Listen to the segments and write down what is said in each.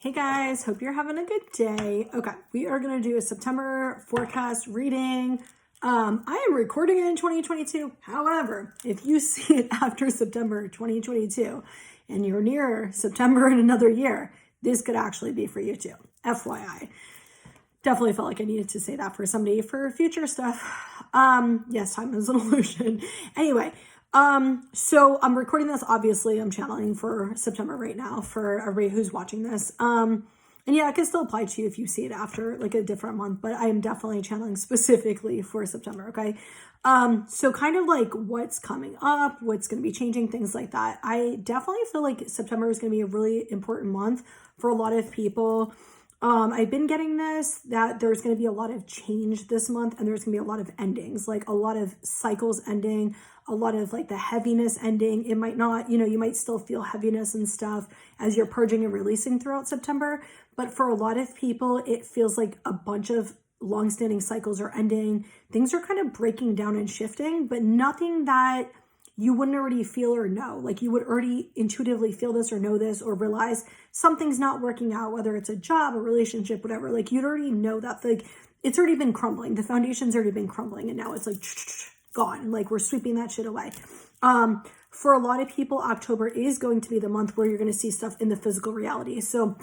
Hey guys, hope you're having a good day. Okay, we are going to do a September forecast reading. I am recording it in 2022. However, if you see it after September 2022 and you're near September in another year, this could actually be for you too. FYI. Definitely felt like I needed to say that for somebody for future stuff. Yes, time is an illusion. Anyway, so I'm recording this, obviously I'm channeling for September right now for everybody who's watching this. And yeah, it can still apply to you if you see it after like a different month, but I am definitely channeling specifically for September, okay? So kind of like what's coming up, what's going to be changing, things like that. I definitely feel like September is going to be a really important month for a lot of people. I've been getting this, that there's going to be a lot of change this month and there's going to be a lot of endings, like a lot of cycles ending, a lot of like the heaviness ending. It might not, you might still feel heaviness and stuff as you're purging and releasing throughout September. But for a lot of people, it feels like a bunch of longstanding cycles are ending. Things are kind of breaking down and shifting, but nothing that you wouldn't already feel or know. Like you would already intuitively feel this or know this or realize something's not working out, whether it's a job, a relationship, whatever. Like you'd already know that, like it's already been crumbling. The foundation's already been crumbling and now it's like gone. Like we're sweeping that shit away. For a lot of people, October is going to be the month where you're going to see stuff in the physical reality. So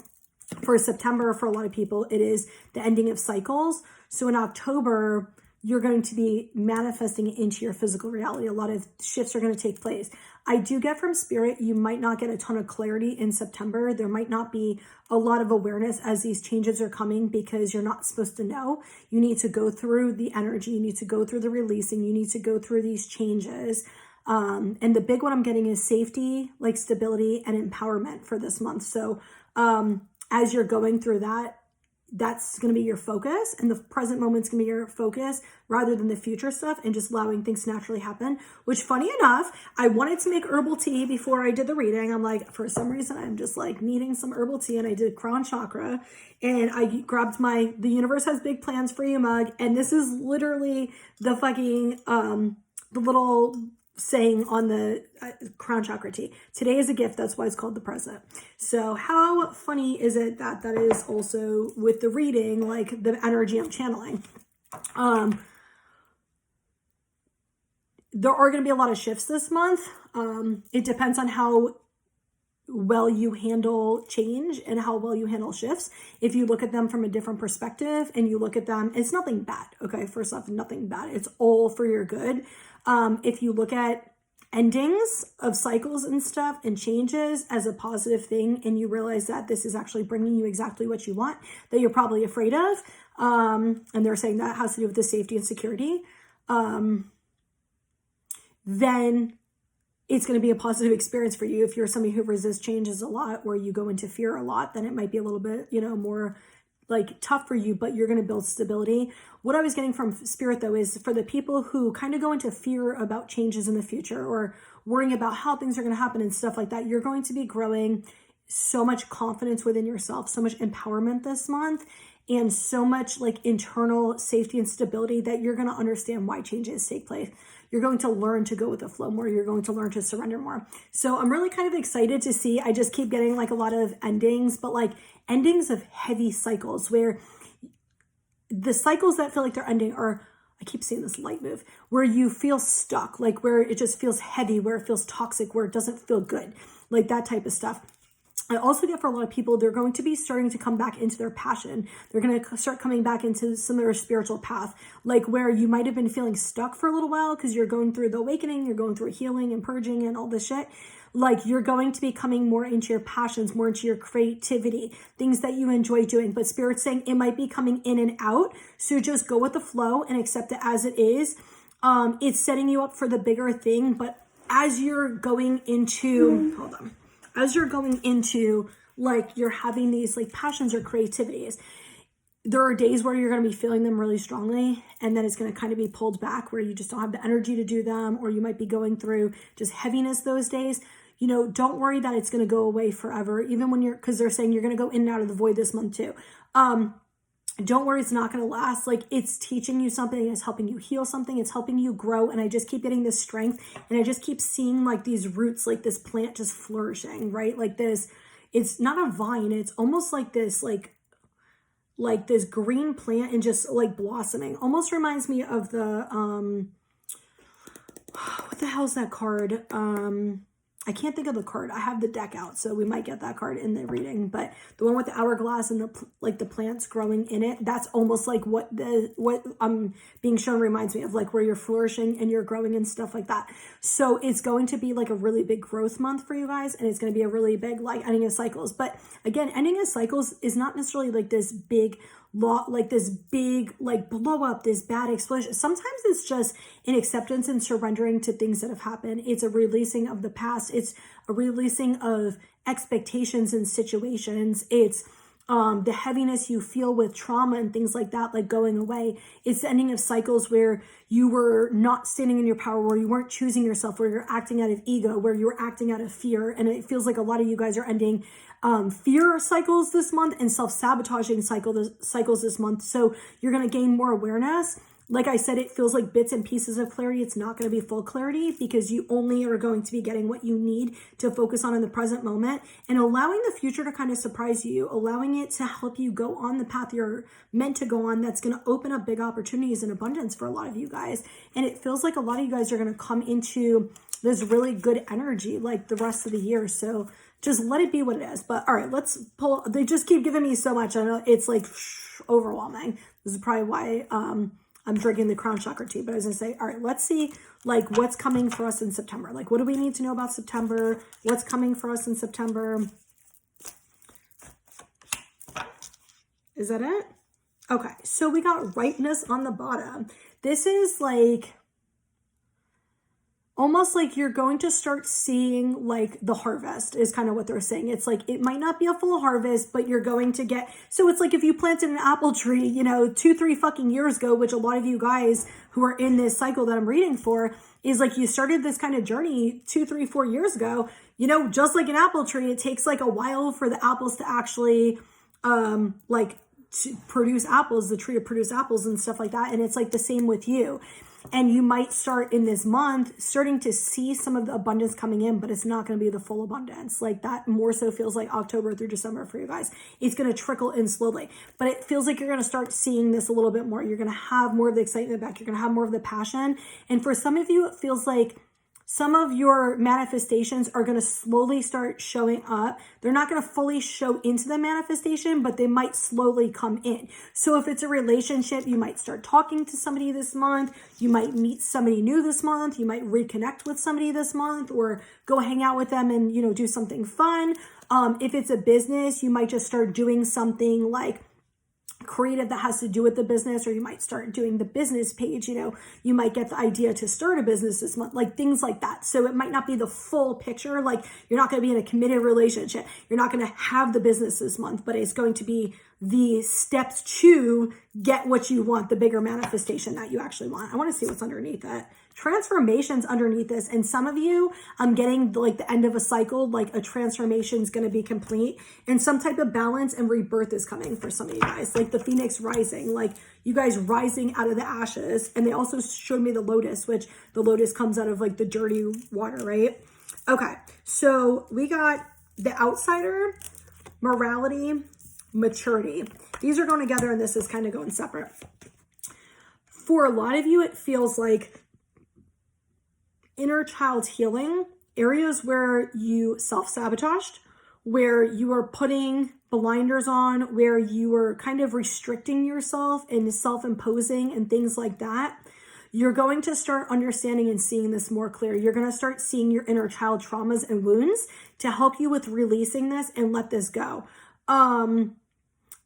for September, for a lot of people, it is the ending of cycles. So in October, you're going to be manifesting it into your physical reality. A lot of shifts are going to take place. I do get from Spirit, you might not get a ton of clarity in September. There might not be a lot of awareness as these changes are coming because you're not supposed to know. You need to go through the energy. You need to go through the releasing. You need to go through these changes. And the big one I'm getting is safety, like stability and empowerment for this month. So as you're going through that, that's going to be your focus, and the present moment's going to be your focus rather than the future stuff and just allowing things to naturally happen, which funny enough, I wanted to make herbal tea before I did the reading. I'm like, for some reason, I'm just like needing some herbal tea, and I did crown chakra and I grabbed the universe has big plans for you mug. And this is literally the fucking, the little saying on the crown chakra tea. Today is a gift. That's why it's called the present. So how funny is it that that is also with the reading, like the energy I'm channeling? There are going to be a lot of shifts this month. It depends on how well you handle change and how well you handle shifts. If you look at them from a different perspective and you look at them, it's nothing bad. Okay. First off, nothing bad. It's all for your good. If you look at endings of cycles and stuff and changes as a positive thing, and you realize that this is actually bringing you exactly what you want, that you're probably afraid of, and they're saying that has to do with the safety and security, then it's going to be a positive experience for you. If you're somebody who resists changes a lot, where you go into fear a lot, then it might be a little bit, more like tough for you, but you're going to build stability. What I was getting from Spirit though is for the people who kind of go into fear about changes in the future or worrying about how things are going to happen and stuff like that, you're going to be growing so much confidence within yourself, so much empowerment this month, and so much like internal safety and stability that you're going to understand why changes take place. You're going to learn to go with the flow more. You're going to learn to surrender more. So I'm really kind of excited to see. I just keep getting like a lot of endings, but like endings of heavy cycles where the cycles that feel like they're ending are, I keep seeing this light move, where you feel stuck, like where it just feels heavy, where it feels toxic, where it doesn't feel good, like that type of stuff. I also get for a lot of people, they're going to be starting to come back into their passion. They're going to start coming back into some of their spiritual path, like where you might have been feeling stuck for a little while because you're going through the awakening, you're going through healing and purging and all this shit. Like you're going to be coming more into your passions, more into your creativity, things that you enjoy doing. But Spirit's saying it might be coming in and out. So just go with the flow and accept it as it is. It's setting you up for the bigger thing. But as you're going into, as you're going into like you're having these like passions or creativities, there are days where you're going to be feeling them really strongly, and then it's going to kind of be pulled back where you just don't have the energy to do them, or you might be going through just heaviness those days. Don't worry that it's going to go away forever, even when because they're saying you're going to go in and out of the void this month too. Don't worry, it's not going to last. Like it's teaching you something, it's helping you heal something, it's helping you grow. And I just keep getting this strength, and I just keep seeing like these roots, like this plant just flourishing, right? Like this, it's not a vine. It's almost like this, like this green plant and just like blossoming. Almost reminds me of the, what the hell's that card? I can't think of the card. I have the deck out, so we might get that card in the reading. But the one with the hourglass and the plants growing in it, that's almost like what I'm being shown reminds me of, like where you're flourishing and you're growing and stuff like that. So it's going to be like a really big growth month for you guys, and it's going to be a really big like ending of cycles. But again, ending of cycles is not necessarily like this big like this big like blow up, this bad explosion. Sometimes it's just an acceptance and surrendering to things that have happened. It's a releasing of the past. It's a releasing of expectations and situations. It's the heaviness you feel with trauma and things like that, like going away. It's the ending of cycles where you were not standing in your power, where you weren't choosing yourself, where you're acting out of ego, where you were acting out of fear. And it feels like a lot of you guys are ending fear cycles this month and self-sabotaging cycles this month. So you're going to gain more awareness. Like I said, it feels like bits and pieces of clarity. It's not going to be full clarity because you only are going to be getting what you need to focus on in the present moment, and allowing the future to kind of surprise you, allowing it to help you go on the path you're meant to go on. That's going to open up big opportunities and abundance for a lot of you guys. And it feels like a lot of you guys are going to come into this really good energy like the rest of the year. So just let it be what it is. But all right, let's pull. They just keep giving me so much. I know it's like overwhelming. This is probably why I'm drinking the crown chakra tea. But I was gonna say, all right, let's see like what's coming for us in September. Like, what do we need to know about September? What's coming for us in September? Is that it? Okay, so we got ripeness on the bottom. This is like almost like you're going to start seeing like the harvest is kind of what they're saying. It's like, it might not be a full harvest, but you're going to get, so it's like if you planted an apple tree, 2-3 fucking years ago, which a lot of you guys who are in this cycle that I'm reading for is like, you started this kind of journey 2-3-4 years ago, just like an apple tree, it takes like a while for the apples to actually, to produce apples, the tree to produce apples and stuff like that. And it's like the same with you. And you might start in this month starting to see some of the abundance coming in, but it's not going to be the full abundance. Like that more so feels like October through December for you guys. It's going to trickle in slowly, but it feels like you're going to start seeing this a little bit more. You're going to have more of the excitement back. You're going to have more of the passion. And for some of you, it feels like some of your manifestations are going to slowly start showing up. They're not going to fully show into the manifestation, but they might slowly come in. So if it's a relationship, you might start talking to somebody this month. You might meet somebody new this month. You might reconnect with somebody this month or go hang out with them and, do something fun. If it's a business, you might just start doing something like creative that has to do with the business, or you might start doing the business page. You might get the idea to start a business this month, like things like that. So it might not be the full picture. Like you're not going to be in a committed relationship. You're not going to have the business this month, but it's going to be the steps to get what you want, the bigger manifestation that you actually want. I want to see what's underneath that. Transformations underneath this. And some of you, I'm getting like the end of a cycle, like a transformation is going to be complete, and some type of balance and rebirth is coming for some of you guys, like the phoenix rising, like you guys rising out of the ashes. And they also showed me the lotus, which the lotus comes out of like the dirty water, right? Okay, so we got the outsider, morality, maturity. These are going together, and this is kind of going separate. For a lot of you, it feels like inner child healing, areas where you self-sabotaged, where you are putting blinders on, where you are kind of restricting yourself and self-imposing and things like that. You're going to start understanding and seeing this more clear. You're going to start seeing your inner child traumas and wounds to help you with releasing this and let this go.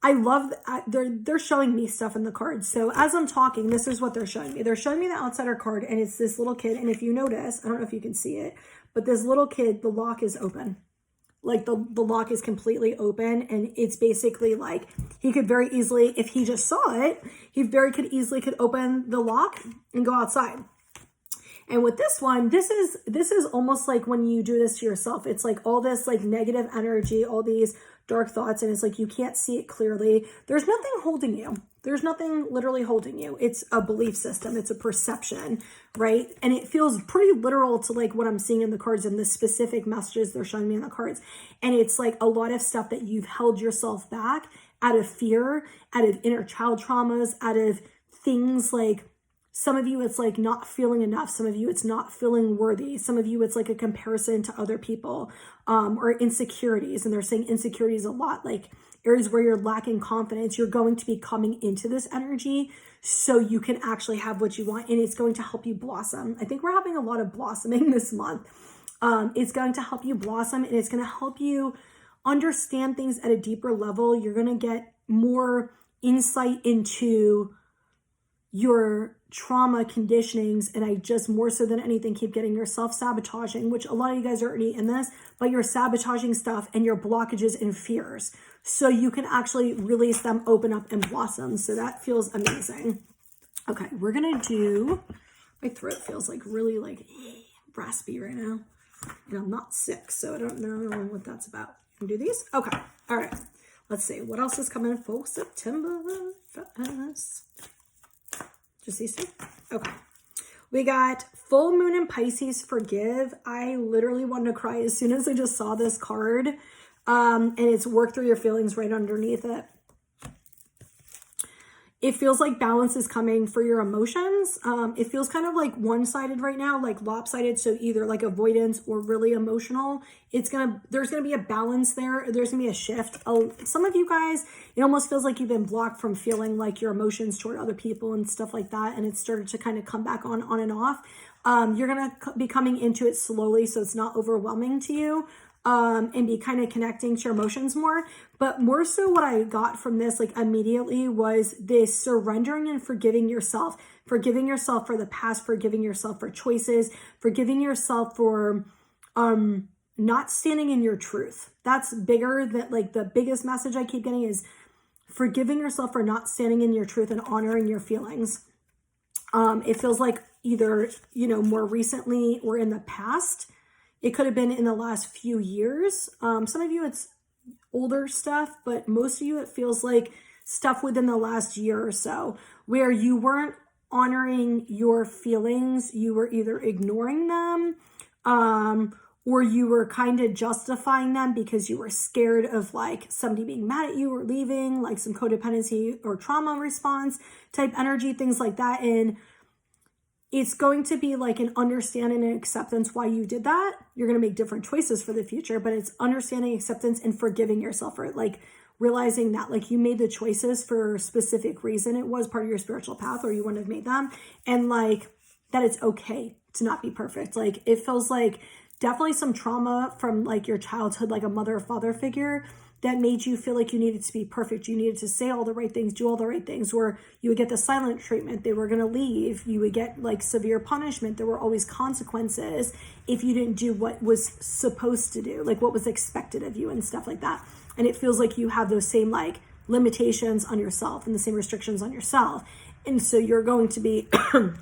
I love that they're showing me stuff in the cards. So as I'm talking, this is what they're showing me. They're showing me the outsider card, and it's this little kid. And if you notice, I don't know if you can see it, but this little kid, the lock is open. Like the lock is completely open, and it's basically like he could very easily, if he just saw it, could easily open the lock and go outside. And with this one, this is almost like when you do this to yourself. It's like all this like negative energy, all these dark thoughts and it's like you can't see it clearly. There's nothing holding you. There's nothing literally holding you. It's a belief system. It's a perception, right? And it feels pretty literal to like what I'm seeing in the cards and the specific messages they're showing me in the cards. And it's like a lot of stuff that you've held yourself back out of fear, out of inner child traumas, out of things like, some of you, it's like not feeling enough. Some of you, it's not feeling worthy. Some of you, it's like a comparison to other people, or insecurities. And they're saying insecurities a lot, like areas where you're lacking confidence. You're going to be coming into this energy so you can actually have what you want. And it's going to help you blossom. I think we're having a lot of blossoming this month. It's going to help you blossom and it's going to help you understand things at a deeper level. You're going to get more insight into your trauma conditionings, and I just more so than anything keep getting your self-sabotaging, which a lot of you guys are already in this, but you're sabotaging stuff and your blockages and fears so you can actually release them, open up, and blossom. So that feels amazing. Okay, we're gonna do, my throat feels like really like raspy right now, and I'm not sick, so I don't know what that's about. Can do these? Okay, all right, let's see what else is coming for September for us. Just these two? Okay. We got full moon in Pisces, forgive. I literally wanted to cry as soon as I just saw this card. And it's work through your feelings right underneath it. It feels like balance is coming for your emotions. It feels kind of like one-sided right now, like lopsided. So either like avoidance or really emotional. There's gonna be a balance there. There's gonna be a shift. Some of you guys, it almost feels like you've been blocked from feeling like your emotions toward other people and stuff like that. And it's started to kind of come back on and off. You're gonna be coming into it slowly, so it's not overwhelming to you. And be kind of connecting to your emotions more. But more so what I got from this like immediately was this surrendering and forgiving yourself for the past, forgiving yourself for choices, forgiving yourself for not standing in your truth. That's bigger than like the biggest message I keep getting is forgiving yourself for not standing in your truth and honoring your feelings. It feels like either, more recently or in the past. It could have been in the last few years. Some of you, it's older stuff, but most of you, it feels like stuff within the last year or so where you weren't honoring your feelings. You were either ignoring them or you were kind of justifying them because you were scared of like somebody being mad at you or leaving, like some codependency or trauma response type energy, things like that. And it's going to be like an understanding and acceptance why you did that. You're going to make different choices for the future, but it's understanding, acceptance, and forgiving yourself for it. Like realizing that like you made the choices for a specific reason. It was part of your spiritual path or you wouldn't have made them. And like that it's okay to not be perfect. Like it feels like definitely some trauma from like your childhood, like a mother or father figure that made you feel like you needed to be perfect. You needed to say all the right things, do all the right things, or you would get the silent treatment. They were going to leave. You would get like severe punishment. There were always consequences if you didn't do what was supposed to do, like what was expected of you and stuff like that. And it feels like you have those same like limitations on yourself and the same restrictions on yourself. And so you're going to be kind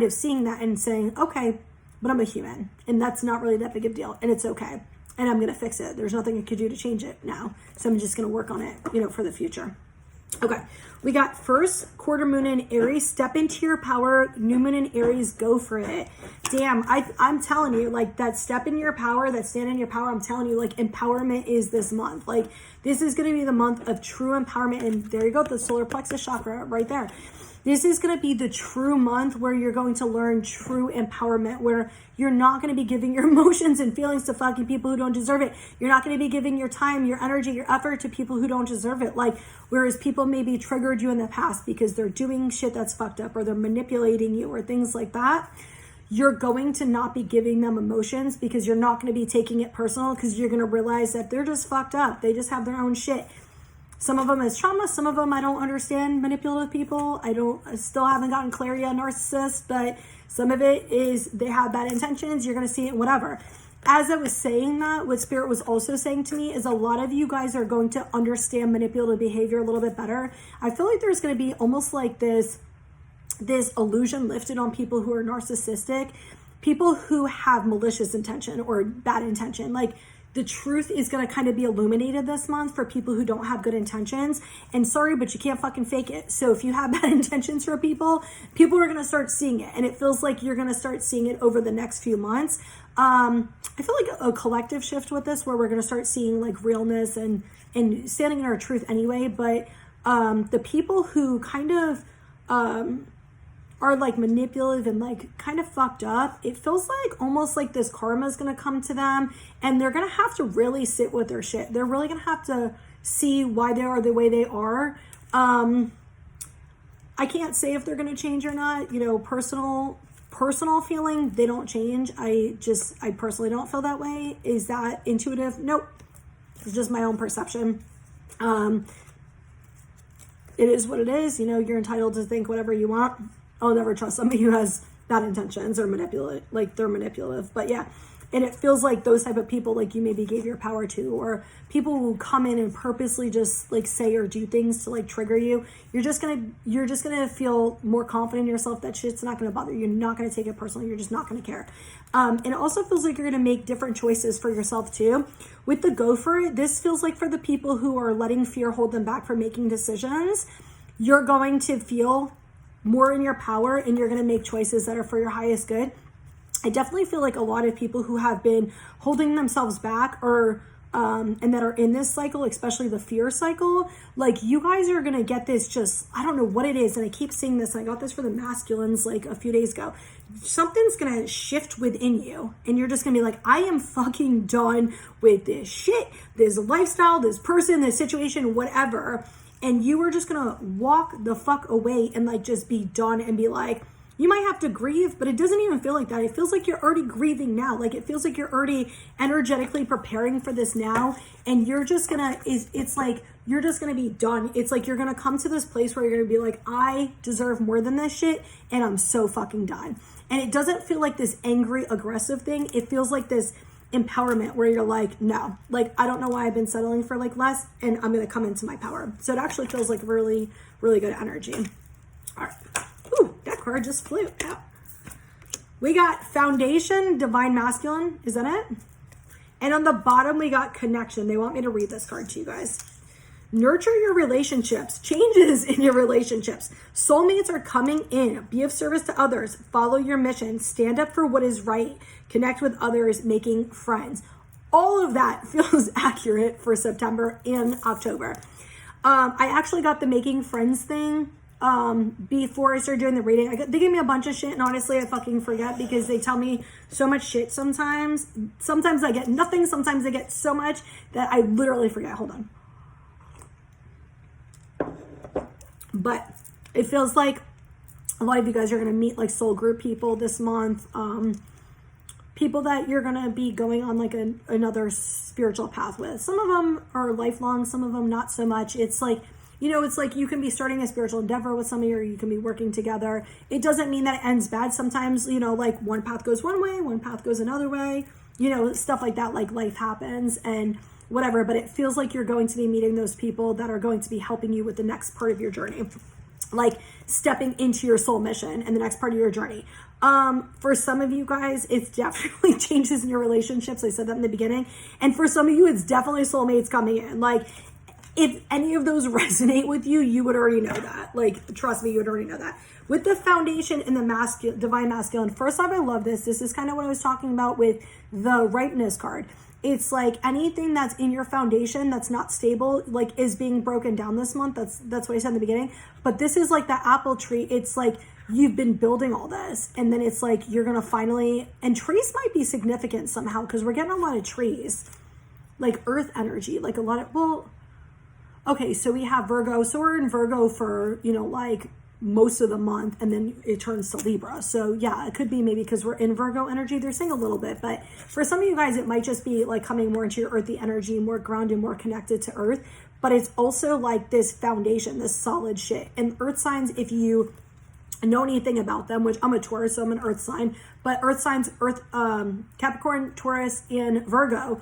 of seeing that and saying, okay, but I'm a human and that's not really that big of a deal and it's okay. And I'm going to fix it. There's nothing I could do to change it now. So I'm just going to work on it, for the future. Okay. We got first quarter moon in Aries. Step into your power. New moon in Aries. Go for it. Damn. I'm telling you, like that step in your power, that stand in your power. I'm telling you, like empowerment is this month. Like this is going to be the month of true empowerment. And there you go. The solar plexus chakra right there. This is going to be the true month where you're going to learn true empowerment, where you're not going to be giving your emotions and feelings to fucking people who don't deserve it. You're not going to be giving your time, your energy, your effort to people who don't deserve it. Like, whereas people maybe triggered you in the past because they're doing shit that's fucked up or they're manipulating you or things like that. You're going to not be giving them emotions because you're not going to be taking it personal because you're going to realize that they're just fucked up. They just have their own shit. Some of them is trauma. Some of them I don't understand manipulative people. I still haven't gotten clarity on narcissists, but some of it is they have bad intentions. You're going to see it, whatever. As I was saying that, what Spirit was also saying to me is a lot of you guys are going to understand manipulative behavior a little bit better. I feel like there's going to be almost like this illusion lifted on people who are narcissistic, people who have malicious intention or bad intention. Like the truth is going to kind of be illuminated this month for people who don't have good intentions. And sorry, but you can't fucking fake it. So if you have bad intentions for people, people are going to start seeing it. And it feels like you're going to start seeing it over the next few months. I feel like a collective shift with this, where we're going to start seeing like realness and standing in our truth anyway. But the people who kind of are like manipulative and like kind of fucked up, it feels like almost like this karma is going to come to them, and they're going to have to really sit with their shit. They're really going to have to see why they are the way they are. I can't say if they're going to change or not. You know, personal feeling, they don't change. I personally don't feel that way. Is that intuitive? Nope. It's just my own perception. It is what it is. You know, you're entitled to think whatever you want. I'll never trust somebody who has bad intentions or they're manipulative. But yeah, and it feels like those type of people, like you maybe gave your power to, or people who come in and purposely just like say or do things to like trigger you. You're just gonna feel more confident in yourself that shit's not gonna bother you. You're not gonna take it personally. You're just not gonna care. And it also feels like you're gonna make different choices for yourself too. With the go for it, this feels like for the people who are letting fear hold them back from making decisions, you're going to feel more in your power, and you're going to make choices that are for your highest good. I definitely feel like a lot of people who have been holding themselves back or and that are in this cycle, especially the fear cycle, like you guys are going to get this, just, I don't know what it is. And I keep seeing this. I got this for the masculines like a few days ago. Something's going to shift within you, and you're just going to be like, I am fucking done with this shit, this lifestyle, this person, this situation, whatever. And you are just gonna walk the fuck away and like just be done and be like, you might have to grieve, but it doesn't even feel like that. It feels like you're already grieving now. Like it feels like you're already energetically preparing for this now. And you're just gonna, it's like, you're just gonna be done. It's like you're gonna come to this place where you're gonna be like, I deserve more than this shit, and I'm so fucking done. And it doesn't feel like this angry, aggressive thing. It feels like this empowerment where you're like, no, like I don't know why I've been settling for like less, and I'm gonna come into my power. So it actually feels like really, really good energy. All right. Ooh, that card just flew out. We got Foundation, Divine Masculine. Is that it? And on the bottom we got Connection. They want me to read this card to you guys. Nurture your relationships. Changes in your relationships. Soulmates are coming in. Be of service to others. Follow your mission. Stand up for what is right. Connect with others. Making friends. All of that feels accurate for September and October. I actually got the Making Friends thing before I started doing the reading. They gave me a bunch of shit, and honestly I fucking forget because they tell me so much shit sometimes. Sometimes I get nothing. Sometimes I get so much that I literally forget. Hold on. But it feels like a lot of you guys are going to meet like soul group people this month. People that you're going to be going on like another spiritual path with. Some of them are lifelong, some of them not so much. It's like, you know, it's like you can be starting a spiritual endeavor with somebody, or you can be working together. It doesn't mean that it ends bad. Sometimes, you know, like one path goes one way, one path goes another way, you know, stuff like that. Like life happens and whatever, but it feels like you're going to be meeting those people that are going to be helping you with the next part of your journey, like stepping into your soul mission and the next part of your journey. For some of you guys, it's definitely changes in your relationships. I said that in the beginning. And for some of you, it's definitely soulmates coming in. Like if any of those resonate with you, you would already know that. Like, trust me, you would already know that. With the Foundation and the Divine Masculine, first off, I love this. This is kind of what I was talking about with the Ripeness card. It's like anything that's in your foundation that's not stable, like is being broken down this month. That's what I said in the beginning. But this is like the apple tree. It's like you've been building all this, and then it's like you're going to finally, and trees might be significant somehow because we're getting a lot of trees, like earth energy, like a lot of, well, okay, so we have Virgo. So we're in Virgo for, you know, like most of the month, and then it turns to Libra. So yeah, it could be maybe because we're in Virgo energy. They're saying a little bit, but for some of you guys, it might just be like coming more into your earthy energy, more grounded, more connected to earth. But it's also like this foundation, this solid shit. And earth signs, if you know anything about them, which I'm a Taurus, so I'm an earth sign, but earth signs, Capricorn, Taurus, and Virgo,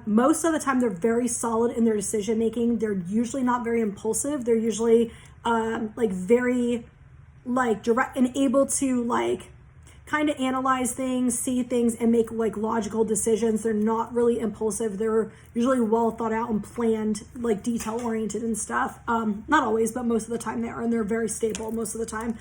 most of the time they're very solid in their decision making. They're usually not very impulsive. They're usually like very like direct and able to like kind of analyze things, see things, and make like logical decisions. They're not really impulsive. They're usually well thought out and planned, like detail oriented and stuff. Not always, but most of the time they are, and they're very stable most of the time.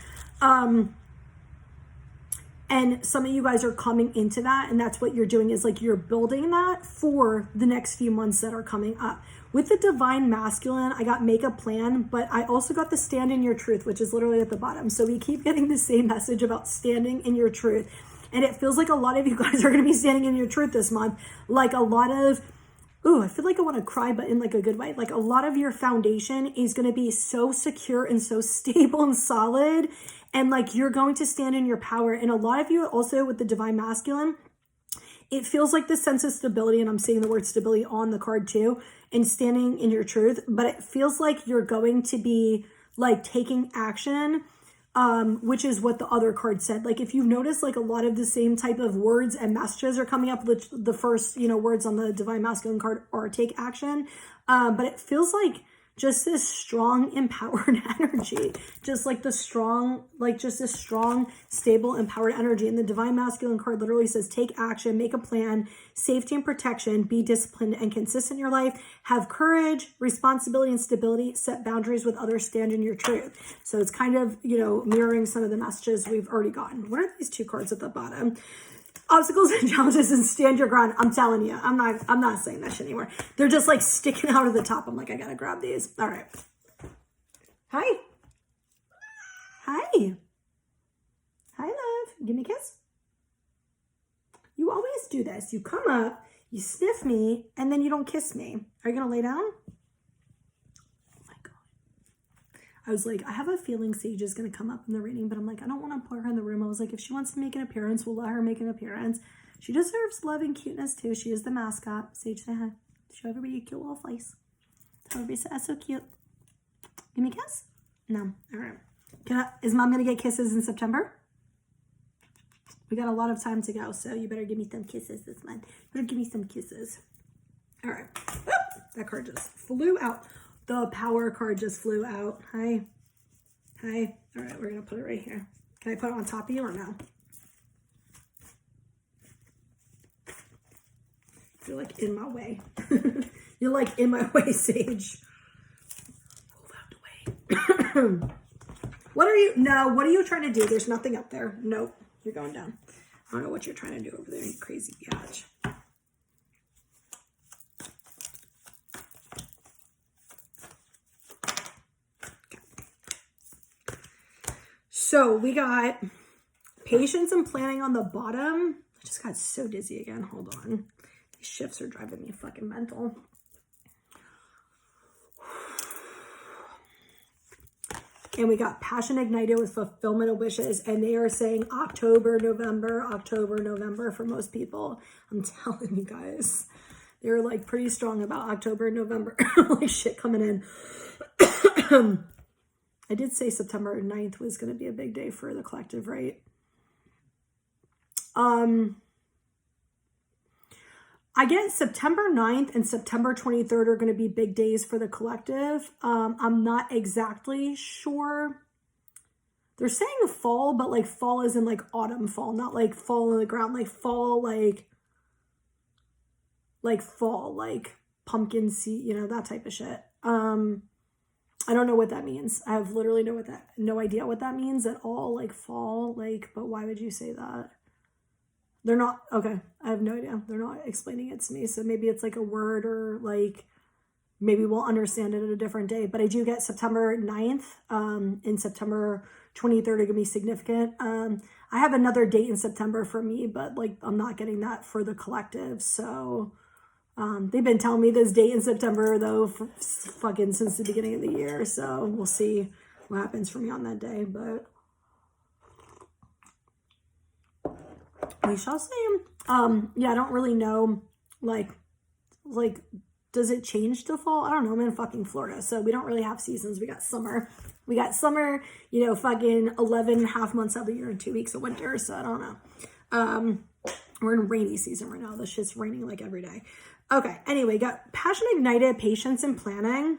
And some of you guys are coming into that, and that's what you're doing, is like you're building that for the next few months that are coming up. With the Divine Masculine, I got make a plan, but I also got the stand in your truth, which is literally at the bottom. So we keep getting the same message about standing in your truth. And it feels like a lot of you guys are going to be standing in your truth this month. Like a lot of, I feel like I want to cry, but in like a good way. Like a lot of your foundation is going to be so secure and so stable and solid. And like you're going to stand in your power. And a lot of you also with the Divine Masculine, it feels like this sense of stability, and I'm seeing the word stability on the card too, and standing in your truth, but it feels like you're going to be like taking action, which is what the other card said. Like if you've noticed, like a lot of the same type of words and messages are coming up, which the first, words on the Divine Masculine card are take action. But it feels like just this strong, empowered energy, just this strong, stable, empowered energy. And the Divine Masculine card literally says, take action, make a plan, safety and protection, be disciplined and consistent in your life, have courage, responsibility and stability, set boundaries with others, stand in your truth. So it's kind of, mirroring some of the messages we've already gotten. What are these two cards at the bottom? Obstacles and challenges and stand your ground. I'm telling you, I'm not saying that shit anymore. They're just like sticking out of the top. I'm like, I gotta grab these. All right. Hi. Hi. Hi, love. Give me a kiss. You always do this. You come up, you sniff me, and then you don't kiss me. Are you gonna lay down? I was like, I have a feeling Sage is going to come up in the reading, but I'm like, I don't want to put her in the room. I was like, if she wants to make an appearance, we'll let her make an appearance. She deserves love and cuteness too. She is the mascot. Sage, say hi. Show everybody a cute little face. Everybody say, that's so cute. Give me a kiss? No. All right. Is mom going to get kisses in September? We got a lot of time to go, so you better give me some kisses this month. You better give me some kisses. All right. Oh, that card just flew out. The power card just flew out. Hi. Hi. All right, we're going to put it right here. Can I put it on top of you or no? You're like in my way. You're like in my way, Sage. Move out the way. What are you trying to do? There's nothing up there. Nope. You're going down. I don't know what you're trying to do over there, you crazy biatch. So we got patience and planning on the bottom. I just got so dizzy again. Hold on. These shifts are driving me fucking mental. And we got passion ignited with fulfillment of wishes. And they are saying October, November for most people. I'm telling you guys. They're like pretty strong about October, November. Like shit coming in. I did say September 9th was going to be a big day for the collective, right? I get September 9th and September 23rd are going to be big days for the collective. I'm not exactly sure. They're saying fall, but like fall is in like autumn fall, not like fall on the ground, like fall, like fall, like pumpkin seed, that type of shit. I don't know what that means. I have literally no idea what that means at all. Like fall, but why would you say that? They're not, okay. I have no idea. They're not explaining it to me. So maybe it's like a word or like, maybe we'll understand it at a different day. But I do get September 9th and September 23rd are going to be significant. I have another date in September for me, but like I'm not getting that for the collective. So they've been telling me this date in September, though, for fucking since the beginning of the year. So we'll see what happens for me on that day. But we shall see. Yeah, I don't really know. Like, does it change to fall? I don't know. I'm in fucking Florida, so we don't really have seasons. We got summer. Fucking 11 half months of the year and 2 weeks of winter. So I don't know. We're in rainy season right now. This shit's raining like every day. Okay, anyway, got passion ignited, patience and planning.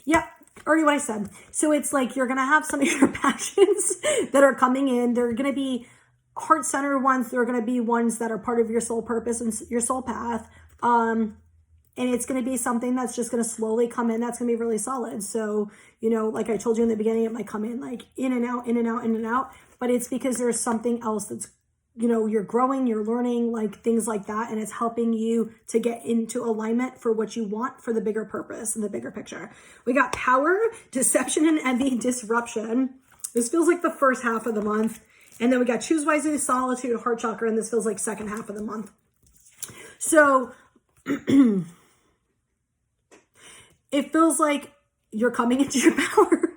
Yep, already what I said. So it's like you're going to have some of your passions that are coming in. They're going to be heart-centered ones, they're going to be ones that are part of your soul purpose and your soul path. And it's going to be something that's just going to slowly come in. That's going to be really solid. So, you know, like I told you in the beginning, it might come in like in and out, in and out, in and out. But it's because there's something else that's, you know, you're growing, you're learning, like things like that. And it's helping you to get into alignment for what you want for the bigger purpose and the bigger picture. We got power, deception, and envy, disruption. This feels like the first half of the month. And then we got choose wisely, solitude, heart chakra. And this feels like second half of the month. So it feels like you're coming into your power.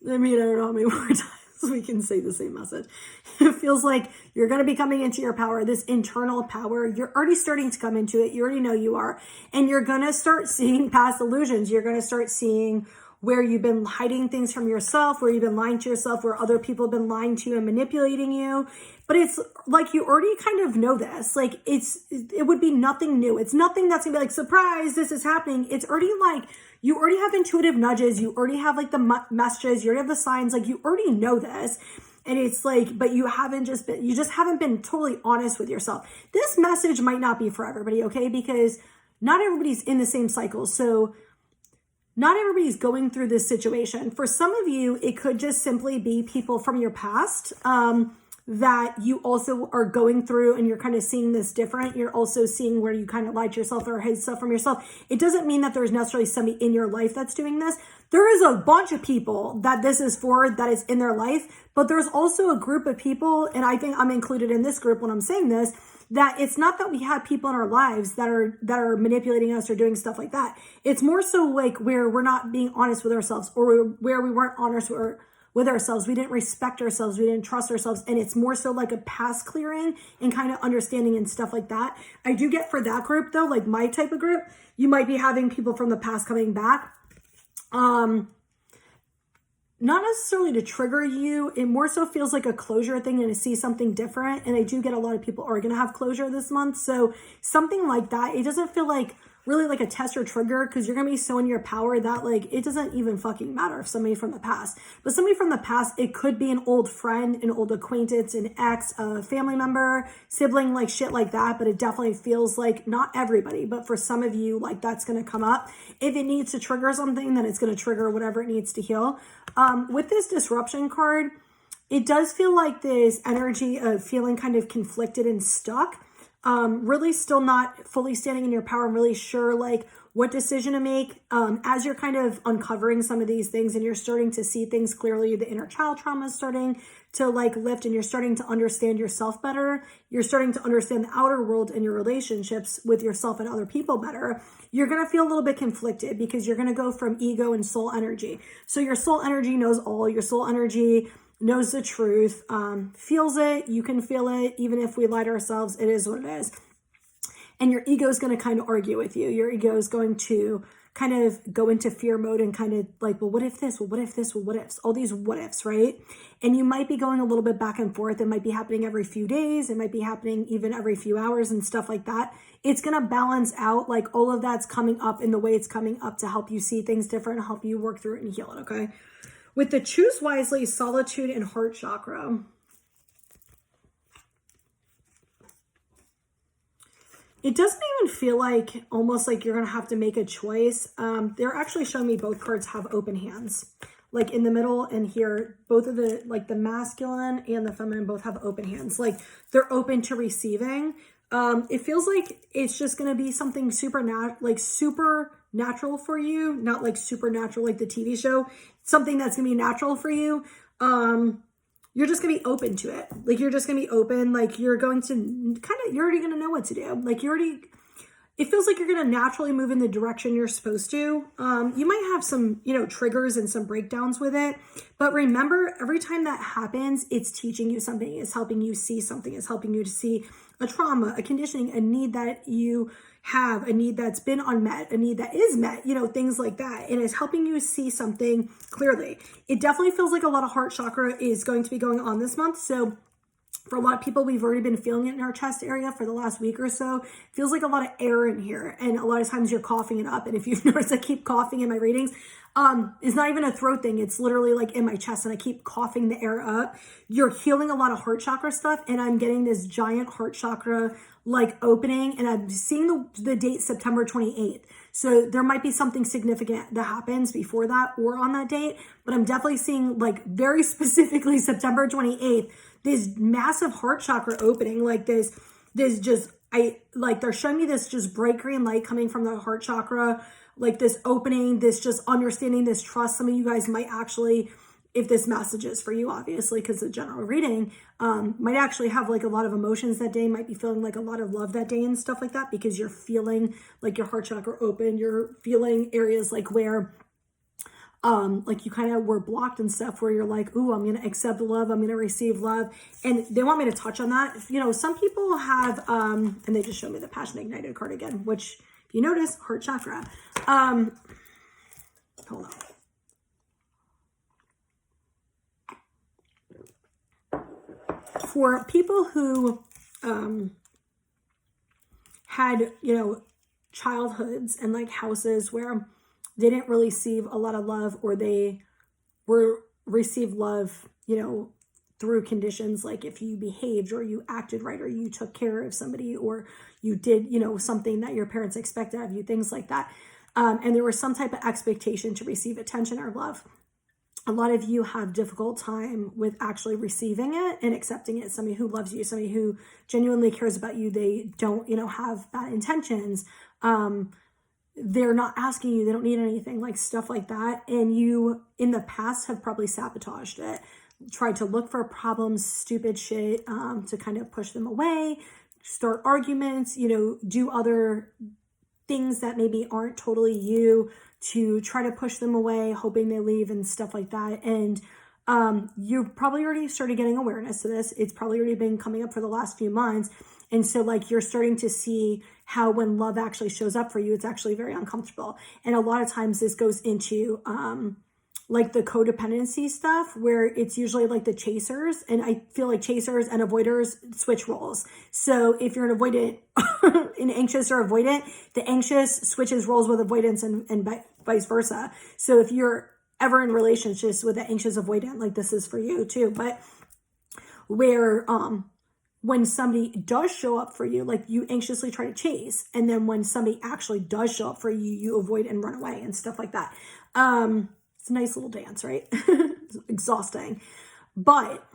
I mean, I don't know how many more times we can say the same message. It feels like you're going to be coming into your power, this internal power. You're already starting to come into it. You already know you are. And you're going to start seeing past illusions. You're going to start seeing where you've been hiding things from yourself, where you've been lying to yourself, where other people have been lying to you and manipulating you. But it's like you already kind of know this. Like it would be nothing new. It's nothing that's gonna be like, surprise, this is happening. It's already like, you already have intuitive nudges. You already have like the messages. You already have the signs. Like you already know this. And it's like, but you just haven't been totally honest with yourself. This message might not be for everybody, okay? Because not everybody's in the same cycle. So not everybody's going through this situation. For some of you, it could just simply be people from your past that you also are going through, and you're kind of seeing this different. You're also seeing where you kind of lied to yourself or hid stuff from yourself. It doesn't mean that there's necessarily somebody in your life that's doing this. There is a bunch of people that this is for, that is in their life, but there's also a group of people, and I think I'm included in this group when I'm saying this, that it's not that we have people in our lives that are manipulating us or doing stuff like that. It's more so like where we're not being honest with ourselves, or where we weren't honest with ourselves. We didn't respect ourselves. We didn't trust ourselves. And it's more so like a past clearing and kind of understanding and stuff like that. I do get for that group though, like my type of group, you might be having people from the past coming back. Not necessarily to trigger you. It more so feels like a closure thing and to see something different. And I do get a lot of people are going to have closure this month. So something like that, it doesn't feel like really like a test or trigger, because you're going to be so in your power that like, it doesn't even fucking matter if somebody from the past, but somebody from the past, it could be an old friend, an old acquaintance, an ex, a family member, sibling, like shit like that. But it definitely feels like not everybody, but for some of you, like that's going to come up. If it needs to trigger something, then it's going to trigger whatever it needs to heal. With this disruption card, it does feel like this energy of feeling kind of conflicted and stuck. Really still not fully standing in your power and really sure like what decision to make. As you're kind of uncovering some of these things and you're starting to see things clearly, the inner child trauma is starting to like lift, and you're starting to understand yourself better. You're starting to understand the outer world and your relationships with yourself and other people better. You're going to feel a little bit conflicted because you're going to go from ego and soul energy. So your soul energy knows all. Your soul energy knows the truth, feels it. You can feel it. Even if we lie to ourselves, it is what it is. And your ego is going to kind of argue with you. Your ego is going to kind of go into fear mode and kind of like, well, what if this? Well, what if this? Well, what ifs? All these what ifs, right? And you might be going a little bit back and forth. It might be happening every few days. It might be happening even every few hours and stuff like that. It's going to balance out, like all of that's coming up in the way it's coming up to help you see things different and help you work through it and heal it, okay? With the choose wisely, solitude, and heart chakra, it doesn't even feel like almost like you're going to have to make a choice. They're actually showing me both cards have open hands. Like in the middle and here, both of the, like the masculine and the feminine both have open hands. Like they're open to receiving. It feels like it's just going to be something super natural for you. Not like supernatural like the TV show. Something that's going to be natural for you. You're just going to be open to it. Like you're just going to be open. Like you're going to you're already going to know what to do. Like it feels like you're going to naturally move in the direction you're supposed to. You might have some, triggers and some breakdowns with it. But remember, every time that happens, it's teaching you something. It's helping you see something. It's helping you to see a trauma, a conditioning, a need that you have, a need that's been unmet, a need that is met, things like that. And it's helping you see something clearly. It definitely feels like a lot of heart chakra is going to be going on this month. So For a lot of people, we've already been feeling it in our chest area for the last week or so. It feels like a lot of air in here. And a lot of times you're coughing it up. And if you've noticed, I keep coughing in my readings. It's not even a throat thing. It's literally like in my chest and I keep coughing the air up. You're healing a lot of heart chakra stuff. And I'm getting this giant heart chakra like opening. And I'm seeing the date September 28th. So there might be something significant that happens before that or on that date. But I'm definitely seeing like very specifically September 28th, this massive heart chakra opening, like this just, they're showing me this just bright green light coming from the heart chakra, like this opening, this just understanding, this trust. Some of you guys might actually, if this message is for you, obviously, because it's a general reading, might actually have like a lot of emotions that day, might be feeling like a lot of love that day and stuff like that, because you're feeling like your heart chakra open, you're feeling areas like where like you kind of were blocked and stuff where you're like, ooh, I'm going to accept love. I'm going to receive love. And they want me to touch on that. You know, some people have, and they just showed me the Passion Ignited card again, which if you notice, heart chakra. Hold on. For people who, had, you know, childhoods and like houses where they didn't receive a lot of love, or they were received love, you know, through conditions like if you behaved or you acted right or you took care of somebody or you did, you know, something that your parents expected of you, things like that. And there was some type of expectation to receive attention or love. A lot of you have difficult time with actually receiving it and accepting it. Somebody who loves you, somebody who genuinely cares about you, they don't, you know, have bad intentions. They're not asking you, they don't need anything, like stuff like that. And you in the past have probably sabotaged it, tried to look for problems, stupid shit, to kind of push them away, start arguments, you know, do other things that maybe aren't totally you to try to push them away, hoping they leave and stuff like that. And you probably already started getting awareness to this. It's probably already been coming up for the last few months. And so like you're starting to see how when love actually shows up for you, it's actually very uncomfortable. And a lot of times this goes into like the codependency stuff where it's usually like the chasers. And I feel like chasers and avoiders switch roles. So if you're an avoidant, an anxious or avoidant, the anxious switches roles with avoidance and vice versa. So if you're ever in relationships with an anxious avoidant, like this is for you too. But where when somebody does show up for you, like you anxiously try to chase. And then when somebody actually does show up for you, you avoid and run away and stuff like that. It's a nice little dance, right? It's exhausting. But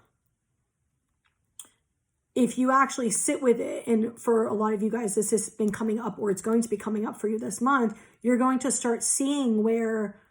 if you actually sit with it, and for a lot of you guys, this has been coming up or it's going to be coming up for you this month, you're going to start seeing where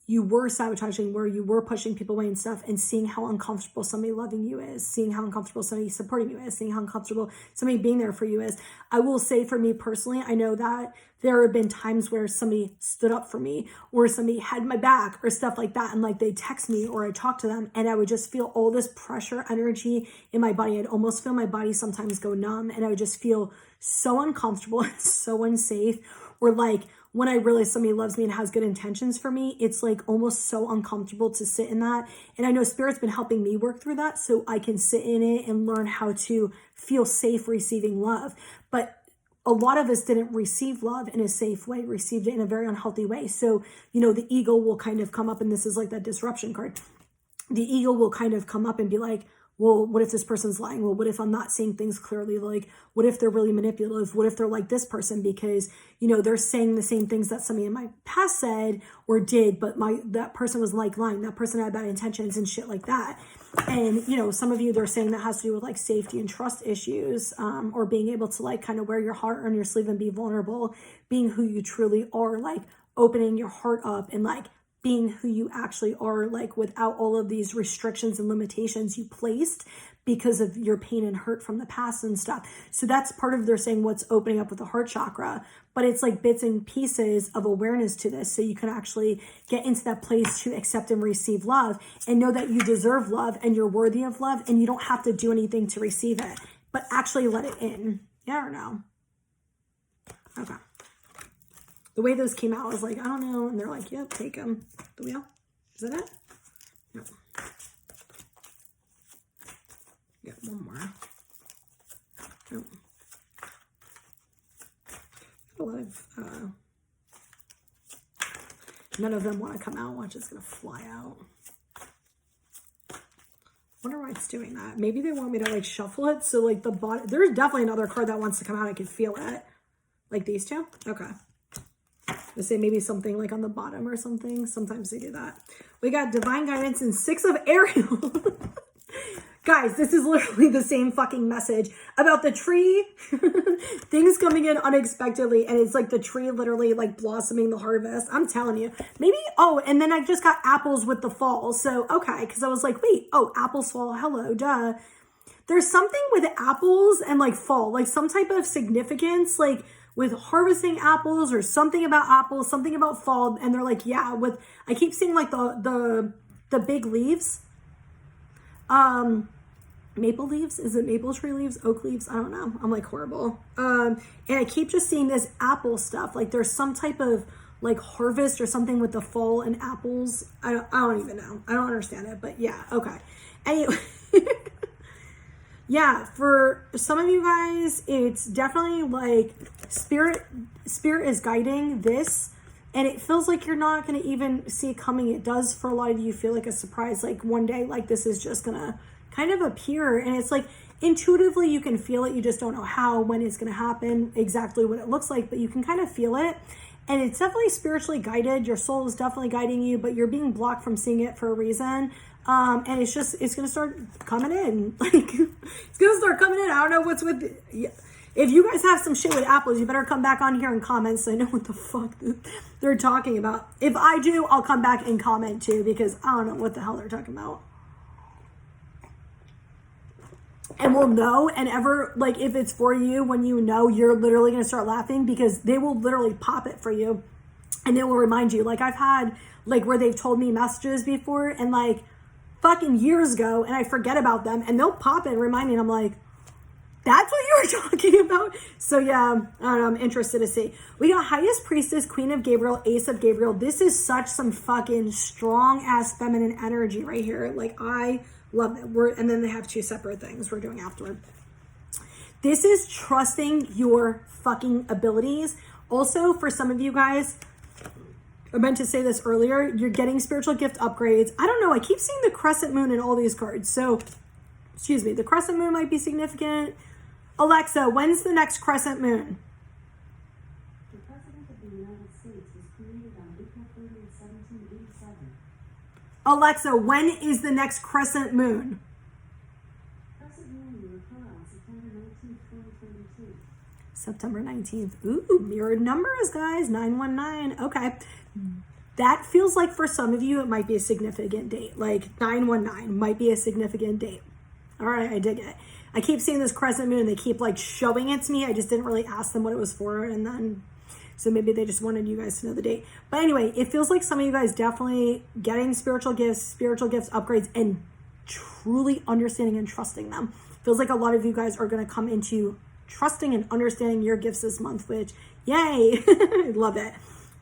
you were sabotaging, where you were pushing people away and stuff, and seeing how uncomfortable somebody loving you is, seeing how uncomfortable somebody supporting you is, seeing how uncomfortable somebody being there for you is. I will say for me personally, I know that there have been times where somebody stood up for me or somebody had my back or stuff like that. And like they text me or I talk to them and I would just feel all this pressure, energy in my body. I'd almost feel my body sometimes go numb and I would just feel so uncomfortable and so unsafe. Or like when I realize somebody loves me and has good intentions for me, it's like almost so uncomfortable to sit in that. And I know Spirit's been helping me work through that so I can sit in it and learn how to feel safe receiving love. But a lot of us didn't receive love in a safe way, received it in a very unhealthy way. So, you know, the ego will kind of come up, and this is like that disruption card. The ego will kind of come up and be like, well, what if this person's lying? Well, what if I'm not seeing things clearly? Like, what if they're really manipulative? What if they're like this person? Because, you know, they're saying the same things that somebody in my past said or did, but that person was like lying. That person had bad intentions and shit like that. And, you know, some of you, they're saying that has to do with like safety and trust issues, or being able to like kind of wear your heart on your sleeve and be vulnerable, being who you truly are, like opening your heart up and like being who you actually are, like without all of these restrictions and limitations you placed because of your pain and hurt from the past and stuff. So that's part of, they're saying what's opening up with the heart chakra, but it's like bits and pieces of awareness to this. So you can actually get into that place to accept and receive love and know that you deserve love and you're worthy of love and you don't have to do anything to receive it, but actually let it in. Yeah or no? Okay. The way those came out, I was like, I don't know. And they're like, yep, take them. The wheel? Is that it? No. Get one more. Oh. A lot of, none of them want to come out. Watch, it's going to fly out. Wonder why it's doing that. Maybe they want me to like shuffle it. So like the bottom, there's definitely another card that wants to come out. I can feel it. Like these two. Okay. I say maybe something like on the bottom or something. Sometimes they do that. We got Divine Guidance and 6 of Ariel. Guys, this is literally the same fucking message about the tree. Things coming in unexpectedly. And it's like the tree literally like blossoming the harvest. I'm telling you. Maybe, oh, and then I just got apples with the fall. So, okay. Because I was like, wait, oh, apples fall. Hello, duh. There's something with apples and like fall. Like some type of significance. Like with harvesting apples or something about apples. Something about fall. And they're like, yeah, with, I keep seeing like the big leaves. Maple leaves? Is it maple tree leaves? Oak leaves? I don't know. I'm like horrible. And I keep just seeing this apple stuff. Like there's some type of like harvest or something with the fall and apples. I don't even know. I don't understand it, but yeah. Okay. Anyway, yeah, for some of you guys, it's definitely like spirit is guiding this. And it feels like you're not going to even see it coming. It does for a lot of you feel like a surprise. Like one day, like this is just going to kind of appear. And it's like intuitively you can feel it. You just don't know how, when it's going to happen, exactly what it looks like. But you can kind of feel it. And it's definitely spiritually guided. Your soul is definitely guiding you. But you're being blocked from seeing it for a reason. And it's going to start coming in. Like it's going to start coming in. I don't know what's with it. Yeah. If you guys have some shit with apples, you better come back on here and comment so I know what the fuck they're talking about. If I do, I'll come back and comment too because I don't know what the hell they're talking about. And we'll know, and ever, like, if it's for you, when you know, you're literally going to start laughing because they will literally pop it for you and it will remind you. Like, I've had, like, where they've told me messages before and, like, fucking years ago and I forget about them and they'll pop it and remind me and I'm like, that's what you were talking about? So yeah, I don't know, I'm interested to see. We got Highest Priestess, Queen of Gabriel, Ace of Gabriel. This is such some fucking strong ass feminine energy right here. Like I love it. And then they have 2 separate things we're doing afterward. This is trusting your fucking abilities. Also, for some of you guys, I meant to say this earlier, you're getting spiritual gift upgrades. I don't know, I keep seeing the crescent moon in all these cards. So, excuse me, the crescent moon might be significant. Alexa, when's the next crescent moon? The President of the United States was created on April 30th, 1787. Alexa, when is the next crescent moon? Crescent moon will occur on September 19th, 2022. September 19th. Ooh, mirrored numbers, guys. 919. Okay. That feels like for some of you, it might be a significant date. Like 919 might be a significant date. All right, I dig it. I keep seeing this crescent moon and they keep like showing it to me. I just didn't really ask them what it was for. And then, so maybe they just wanted you guys to know the date. But anyway, it feels like some of you guys definitely getting spiritual gifts, upgrades, and truly understanding and trusting them. Feels like a lot of you guys are going to come into trusting and understanding your gifts this month, which yay, I love it.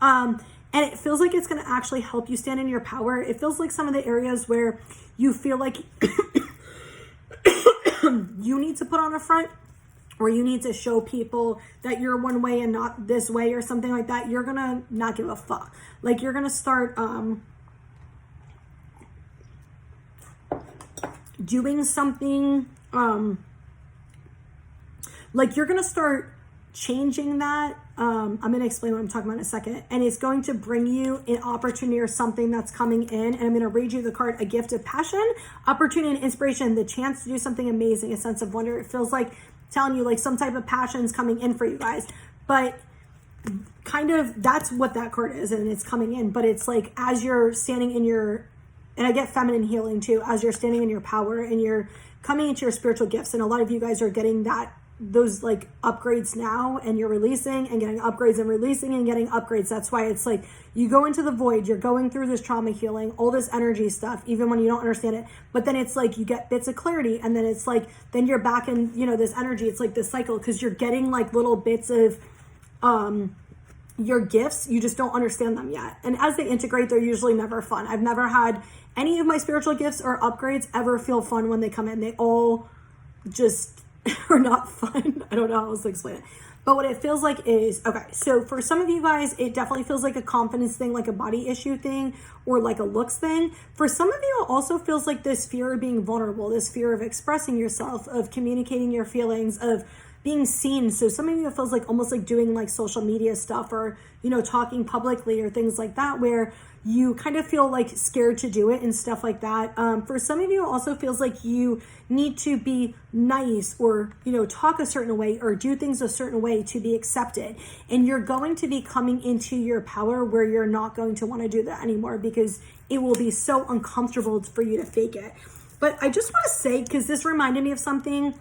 And it feels like it's going to actually help you stand in your power. It feels like some of the areas where you feel like you need to put on a front or you need to show people that you're one way and not this way or something like that, you're gonna not give a fuck. Like you're gonna start doing something, like you're gonna start changing that. I'm going to explain what I'm talking about in a second. And it's going to bring you an opportunity or something that's coming in. And I'm going to read you the card, a gift of passion, opportunity and inspiration, the chance to do something amazing, a sense of wonder. It feels like telling you like some type of passion is coming in for you guys. But kind of that's what that card is. And it's coming in. But it's like as you're standing in your, and I get feminine healing too, as you're standing in your power and you're coming into your spiritual gifts. And a lot of you guys are getting those like upgrades now and you're releasing and getting upgrades and releasing and getting upgrades. That's why it's like you go into the void, you're going through this trauma healing, all this energy stuff, even when you don't understand it. But then it's like you get bits of clarity and then it's like, then you're back in, you know, this energy. It's like this cycle because you're getting like little bits of your gifts. You just don't understand them yet. And as they integrate, they're usually never fun. I've never had any of my spiritual gifts or upgrades ever feel fun when they come in. They all just, or not fun. I don't know how else to explain it. But what it feels like is, okay, so for some of you guys, it definitely feels like a confidence thing, like a body issue thing, or like a looks thing. For some of you, it also feels like this fear of being vulnerable, this fear of expressing yourself, of communicating your feelings, of being seen. So some of you, it feels like almost like doing like social media stuff, or, you know, talking publicly or things like that, where you kind of feel like scared to do it and stuff like that. For some of you, it also feels like you need to be nice, or, you know, talk a certain way or do things a certain way to be accepted. And you're going to be coming into your power where you're not going to want to do that anymore, because it will be so uncomfortable for you to fake it. But I just want to say, because this reminded me of something,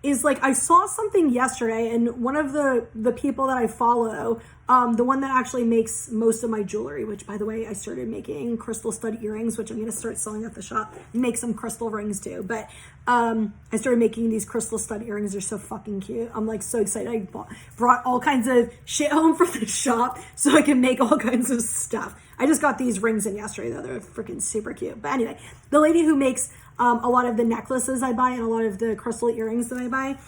is like I saw something yesterday, and one of the people that I follow, the one that actually makes most of my jewelry, which by the way, I started making crystal stud earrings, which I'm going to start selling at the shop, make some crystal rings too. But I started making these crystal stud earrings. They're so fucking cute. I'm like so excited. I brought all kinds of shit home from the shop so I can make all kinds of stuff. I just got these rings in yesterday though. They're freaking super cute. But anyway, the lady who makes a lot of the necklaces I buy and a lot of the crystal earrings that I buy,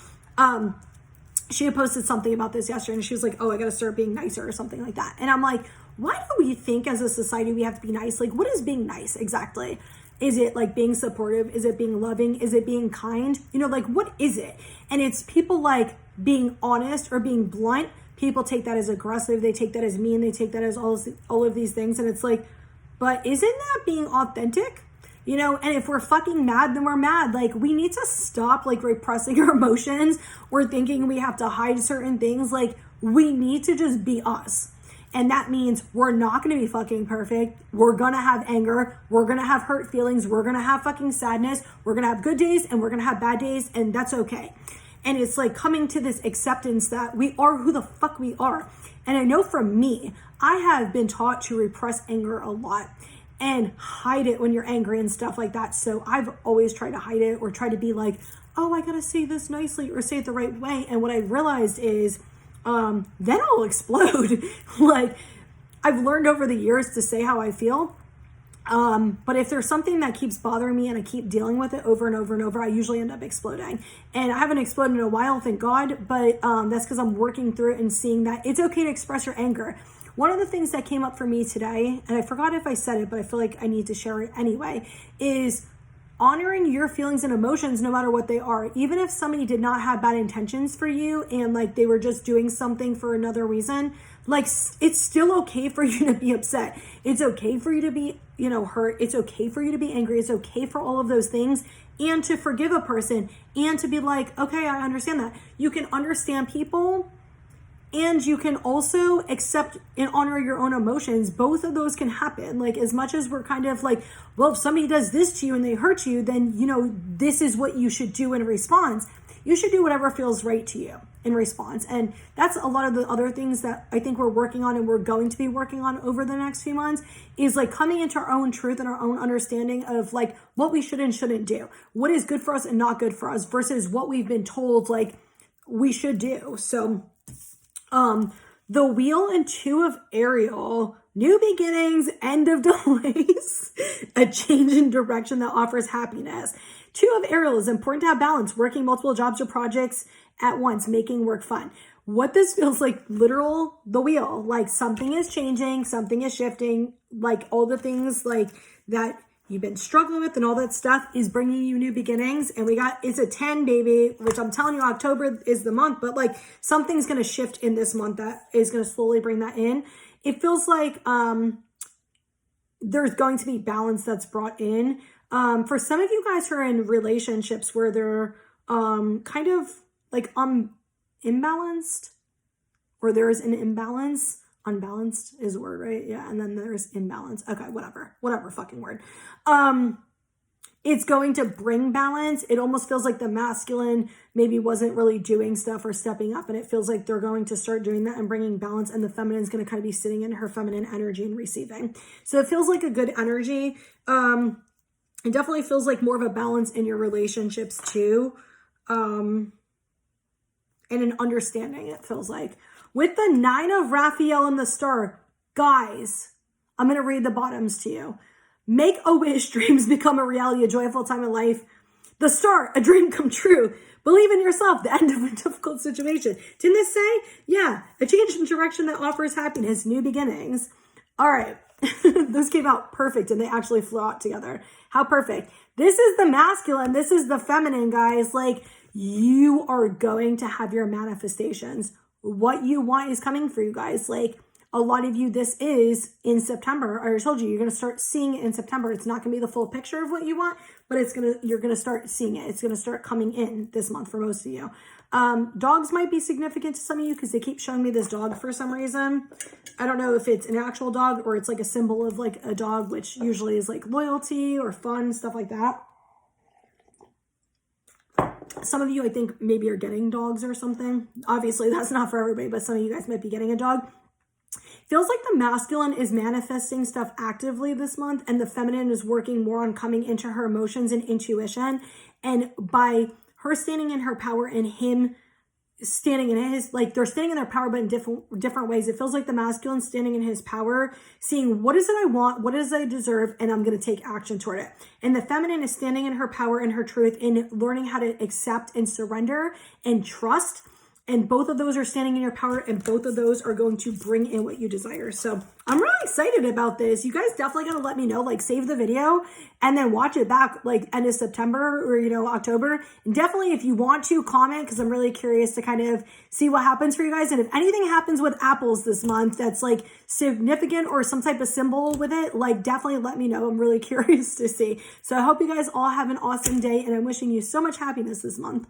she had posted something about this yesterday, and she was like, oh, I gotta start being nicer or something like that. And I'm like, why do we think as a society we have to be nice? Like, what is being nice exactly? Is it like being supportive? Is it being loving? Is it being kind? You know, like, what is it? And it's people like being honest or being blunt. People take that as aggressive. They take that as mean. They take that as all of these things. And it's like, but isn't that being authentic? You know, and if we're fucking mad, then we're mad. Like, we need to stop like repressing our emotions or thinking we have to hide certain things. Like, we need to just be us. And that means we're not going to be fucking perfect. We're going to have anger. We're going to have hurt feelings. We're going to have fucking sadness. We're going to have good days and we're going to have bad days. And that's okay. And it's like coming to this acceptance that we are who the fuck we are. And I know for me, I have been taught to repress anger a lot and hide it when you're angry and stuff like that. So I've always tried to hide it or try to be like, oh, I gotta say this nicely or say it the right way. And what I realized is then I'll explode. Like, I've learned over the years to say how I feel. But if there's something that keeps bothering me and I keep dealing with it over and over and over, I usually end up exploding. And I haven't exploded in a while, thank God. But that's because I'm working through it and seeing that it's okay to express your anger. One of the things that came up for me today, and I forgot if I said it, but I feel like I need to share it anyway, is honoring your feelings and emotions no matter what they are. Even if somebody did not have bad intentions for you and like they were just doing something for another reason, like it's still okay for you to be upset. It's okay for you to be, you know, hurt. It's okay for you to be angry. It's okay for all of those things, and to forgive a person and to be like, okay, I understand that. You can understand people, and you can also accept and honor your own emotions. Both of those can happen. Like, as much as we're kind of like, well, if somebody does this to you and they hurt you, then, you know, this is what you should do in response. You should do whatever feels right to you in response. And that's a lot of the other things that I think we're working on and we're going to be working on over the next few months, is like coming into our own truth and our own understanding of like what we should and shouldn't do, what is good for us and not good for us, versus what we've been told like we should do. So the Wheel and Two of Ariel, new beginnings, end of delays, a change in direction that offers happiness. Two of Ariel is important to have balance, working multiple jobs or projects at once, making work fun. What this feels like, literal, the wheel, like something is changing, something is shifting, like all the things like that you've been struggling with and all that stuff is bringing you new beginnings. And it's a 10, baby, which I'm telling you, October is the month, but like something's going to shift in this month that is going to slowly bring that in. It feels like there's going to be balance that's brought in. For some of you guys who are in relationships where they're kind of like imbalanced, or there is an imbalance. Unbalanced is a word, right? Yeah. And then there's imbalance. Okay, whatever fucking word. It's going to bring balance. It almost feels like the masculine maybe wasn't really doing stuff or stepping up, and it feels like they're going to start doing that and bringing balance, and the feminine is going to kind of be sitting in her feminine energy and receiving. So it feels like a good energy. It definitely feels like more of a balance in your relationships too. And an understanding, it feels like. With the 9 of Raphael and the Star, guys, I'm going to read the bottoms to you. Make a wish, dreams become a reality, a joyful time in life. The start, a dream come true. Believe in yourself, the end of a difficult situation. Didn't this say? Yeah, a change in direction that offers happiness, new beginnings. All right, those came out perfect and they actually flew out together. How perfect. This is the masculine, this is the feminine, guys. Like, you are going to have your manifestations. What you want is coming for you guys. Like, a lot of you, this is in September. I already told you, you're going to start seeing it in September. It's not going to be the full picture of what you want, but you're going to start seeing it. It's going to start coming in this month for most of you. Dogs might be significant to some of you because they keep showing me this dog for some reason. I don't know if it's an actual dog or it's like a symbol of like a dog, which usually is like loyalty or fun, stuff like that. Some of you, I think, maybe are getting dogs or something. Obviously, that's not for everybody, but some of you guys might be getting a dog. Feels like the masculine is manifesting stuff actively this month, and the feminine is working more on coming into her emotions and intuition. And by her standing in her power and him standing in his, like, they're standing in their power, but in different ways. It feels like the masculine standing in his power, seeing what is it I want, what is it I deserve, and I'm going to take action toward it. And the feminine is standing in her power and her truth and learning how to accept and surrender and trust. And both of those are standing in your power, and both of those are going to bring in what you desire. So I'm really excited about this. You guys definitely got to let me know, like, save the video and then watch it back like end of September or, you know, October. And definitely if you want to comment, because I'm really curious to kind of see what happens for you guys. And if anything happens with apples this month that's like significant or some type of symbol with it, like, definitely let me know. I'm really curious to see. So I hope you guys all have an awesome day, and I'm wishing you so much happiness this month.